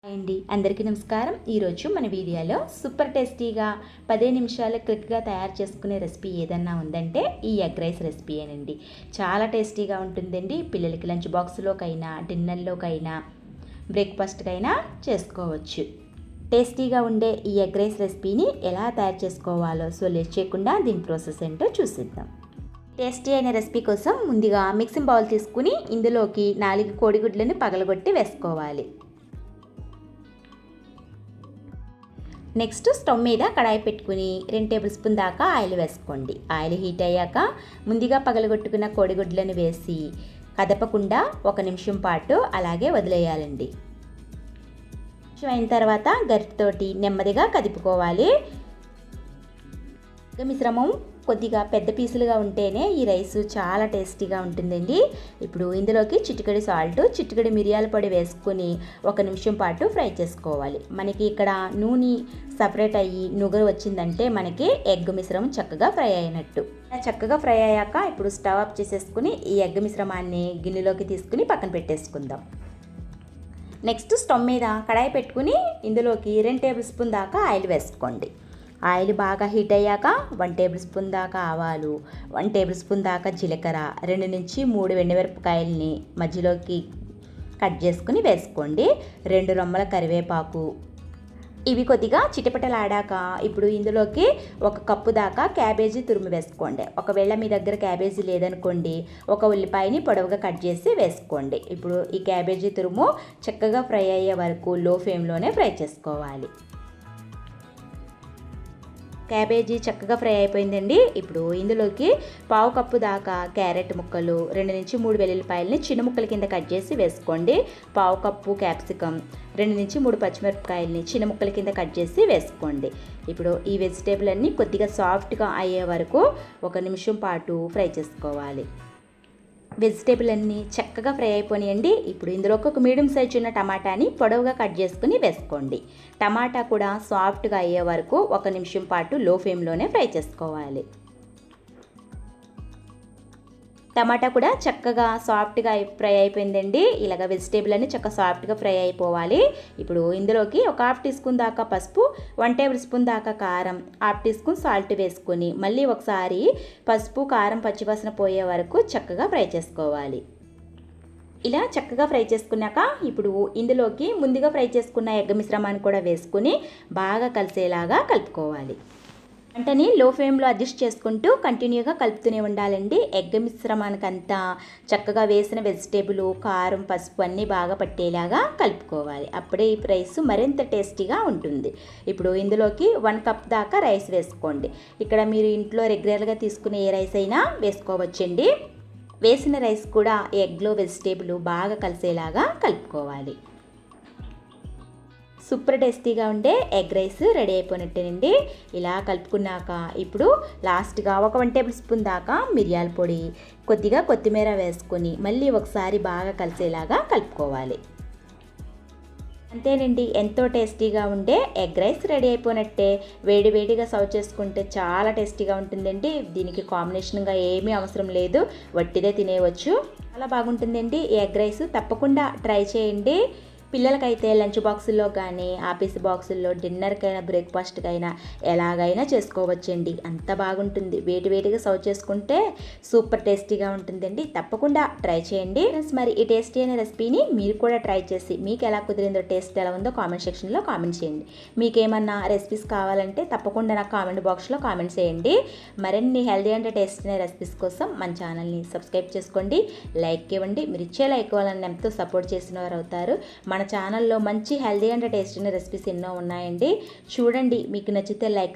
Hi అండి, అందరికీ నమస్కారం. ఈరోజు మన వీడియోలో సూపర్ టేస్టీగా 10 నిమిషాలు క్విక్గా తయారు చేసుకునే రెసిపీ ఏదన్నా ఉందంటే ఈ ఎగ్ రైస్ రెసిపీయేనండి. చాలా టేస్టీగా ఉంటుందండి. పిల్లలకి లంచ్ బాక్స్లోకైనా, డిన్నర్లోకైనా, బ్రేక్ఫాస్ట్కైనా చేసుకోవచ్చు. టేస్టీగా ఉండే ఈ ఎగ్ రైస్ రెసిపీని ఎలా తయారు చేసుకోవాలో లేట్ చేయకుండా దీని ప్రాసెస్ ఏంటో చూసిద్దాం. టేస్టీ అయిన రెసిపీ కోసం ముందుగా మిక్సింగ్ బౌల్ తీసుకుని ఇందులోకి 4 కోడిగుడ్లను పగలగొట్టి వేసుకోవాలి. నెక్స్ట్ స్టవ్ మీద కడాయి పెట్టుకుని 2 టేబుల్ స్పూన్ దాకా ఆయిల్ వేసుకోండి. ఆయిల్ హీట్ అయ్యాక ముందుగా పగలగొట్టుకున్న కోడిగుడ్లను వేసి కదపకుండా 1 నిమిషం పాటు అలాగే వదిలేయాలండి. అయిన తర్వాత గరిటెతోటి నెమ్మదిగా కదుపుకోవాలి. మిశ్రమం కొద్దిగా పెద్ద పీసులుగా ఉంటేనే ఈ రైస్ చాలా టేస్టీగా ఉంటుందండి. ఇప్పుడు ఇందులోకి చిటికెడు సాల్ట్, చిటికెడు మిరియాల పొడి వేసుకొని 1 నిమిషం పాటు ఫ్రై చేసుకోవాలి. మనకి ఇక్కడ నూనె సపరేట్ అయ్యి నుగరు వచ్చిందంటే మనకి ఎగ్ మిశ్రమం చక్కగా ఫ్రై అయినట్టు. చక్కగా ఫ్రై అయ్యాక ఇప్పుడు స్టవ్ ఆఫ్ చేసేసుకుని ఈ ఎగ్ మిశ్రమాన్ని గిన్నెలోకి తీసుకుని పక్కన పెట్టేసుకుందాం. నెక్స్ట్ స్టవ్ మీద కడాయి పెట్టుకుని ఇందులోకి 2 టేబుల్ స్పూన్ దాకా ఆయిల్ వేసుకోండి. ఆయిల్ బాగా హీట్ అయ్యాక 1 టేబుల్ స్పూన్ దాకా ఆవాలు, 1 టేబుల్ స్పూన్ దాకా జీలకర్ర, 2 నుంచి 3 ఎండుమిరపకాయలని మధ్యలోకి కట్ చేసుకుని వేసుకోండి. 2 రొమ్మల కరివేపాకు. ఇవి కొద్దిగా చిటపటలాడాక ఇప్పుడు ఇందులోకి 1 కప్పు దాకా క్యాబేజీ తురుము వేసుకోండి. ఒకవేళ మీ దగ్గర క్యాబేజీ లేదనుకోండి, 1 ఉల్లిపాయని పొడవుగా కట్ చేసి వేసుకోండి. ఇప్పుడు ఈ క్యాబేజీ తురుము చక్కగా ఫ్రై అయ్యే వరకు లో ఫ్లేమ్లోనే ఫ్రై చేసుకోవాలి. క్యాబేజీ చక్కగా ఫ్రై అయిపోయిందండి. ఇప్పుడు ఇందులోకి 1/2 కప్పు దాకా క్యారెట్ ముక్కలు, 2 నుంచి 3 వెల్లుల్లిపాయలని చిన్న ముక్కల కింద కట్ చేసి వేసుకోండి. 1/2 కప్పు క్యాప్సికమ్, 2 నుంచి 3 పచ్చిమిరపకాయలని చిన్న ముక్కల కింద కట్ చేసి వేసుకోండి. ఇప్పుడు ఈ వెజిటేబుల్ అన్నీ కొద్దిగా సాఫ్ట్గా అయ్యే వరకు 1 నిమిషం పాటు ఫ్రై చేసుకోవాలి. వెజిటేబుల్ అన్నీ చక్కగా ఫ్రై అయిపోయినాయండి. ఇప్పుడు ఇందులోకి 1 మీడియం సైజ్ ఉన్న టమాటాని పొడవుగా కట్ చేసుకుని వేసుకోండి. టమాటా కూడా సాఫ్ట్గా అయ్యే వరకు 1 నిమిషం పాటు లో ఫ్లేమ్లోనే ఫ్రై చేసుకోవాలి. టమాటా కూడా చక్కగా సాఫ్ట్గా ఫ్రై అయిపోయిందండి. ఇలాగ వెజిటేబుల్ అన్నీ చక్కగా సాఫ్ట్గా ఫ్రై అయిపోవాలి. ఇప్పుడు ఇందులోకి 1/2 టీ స్పూన్ దాకా పసుపు, 1 టేబుల్ స్పూన్ దాకా కారం, 1/2 టీ స్పూన్ సాల్ట్ వేసుకొని మళ్ళీ ఒకసారి పసుపు కారం పచ్చివాసన పోయే వరకు చక్కగా ఫ్రై చేసుకోవాలి. ఇలా చక్కగా ఫ్రై చేసుకున్నాక ఇప్పుడు ఇందులోకి ముందుగా ఫ్రై చేసుకున్న ఎగ్ మిశ్రమాన్ని కూడా వేసుకుని బాగా కలిసేలాగా కలుపుకోవాలి. వంటని లో ఫ్లేమ్లో అడ్జస్ట్ చేసుకుంటూ కంటిన్యూగా కలుపుతూనే ఉండాలండి. ఎగ్ మిశ్రమానికంతా చక్కగా వేసిన వెజిటేబుల్, కారం, పసుపు అన్నీ బాగా పట్టేలాగా కలుపుకోవాలి. అప్పుడే ఈ రైస్ మరింత టేస్టీగా ఉంటుంది. ఇప్పుడు ఇందులోకి 1 కప్ దాకా రైస్ వేసుకోండి. ఇక్కడ మీరు ఇంట్లో రెగ్యులర్గా తీసుకునే ఏ రైస్ అయినా వేసుకోవచ్చండి. వేసిన రైస్ కూడా ఎగ్లో వెజిటేబుల్ బాగా కలిసేలాగా కలుపుకోవాలి. సూపర్ టేస్టీగా ఉండే ఎగ్ రైస్ రెడీ అయిపోయినట్టేనండి. ఇలా కలుపుకున్నాక ఇప్పుడు లాస్ట్గా 1 టేబుల్ స్పూన్ దాకా మిరియాల పొడి, కొద్దిగా కొత్తిమీర వేసుకొని మళ్ళీ ఒకసారి బాగా కలిసేలాగా కలుపుకోవాలి. అంతేనండి, ఎంతో టేస్టీగా ఉండే ఎగ్ రైస్ రెడీ అయిపోయినట్టే. వేడి వేడిగా సర్వ్ చేసుకుంటే చాలా టేస్టీగా ఉంటుందండి. దీనికి కాంబినేషన్గా ఏమీ అవసరం లేదు, వట్టిదే తినేయవచ్చు. చాలా బాగుంటుందండి ఈ ఎగ్ రైస్. తప్పకుండా ట్రై చేయండి. పిల్లలకైతే లంచ్ బాక్సుల్లో కానీ, ఆఫీస్ బాక్సుల్లో, డిన్నర్కైనా, బ్రేక్ఫాస్ట్కైనా ఎలాగైనా చేసుకోవచ్చండి. అంత బాగుంటుంది. వేడిగా సర్వ్ చేసుకుంటే సూపర్ టేస్టీగా ఉంటుందండి. తప్పకుండా ట్రై చేయండి. మరి ఈ టేస్టీ అయిన రెసిపీని మీరు కూడా ట్రై చేసి మీకు ఎలా కుదిరిందో, టేస్ట్ ఎలా ఉందో కామెంట్ సెక్షన్లో కామెంట్ చేయండి. మీకేమన్నా రెసిపీస్ కావాలంటే తప్పకుండా నాకు కామెంట్ బాక్స్లో కామెంట్ చేయండి. మరిన్ని హెల్దీ అండ్ టేస్టీ అయిన రెసిపీస్ కోసం మన ఛానల్ని సబ్స్క్రైబ్ చేసుకోండి, లైక్ ఇవ్వండి. మీరు ఇచ్చే లైక్ వాళ్ళని ఎంతో సపోర్ట్ చేసిన వారు అవుతారు. మన ఛానల్లో మంచి హెల్దీ అండ్ టేస్టీ రెసిపీస్ ఎన్నో ఉన్నాయండి. చూడండి, మీకు నచ్చితే లైక్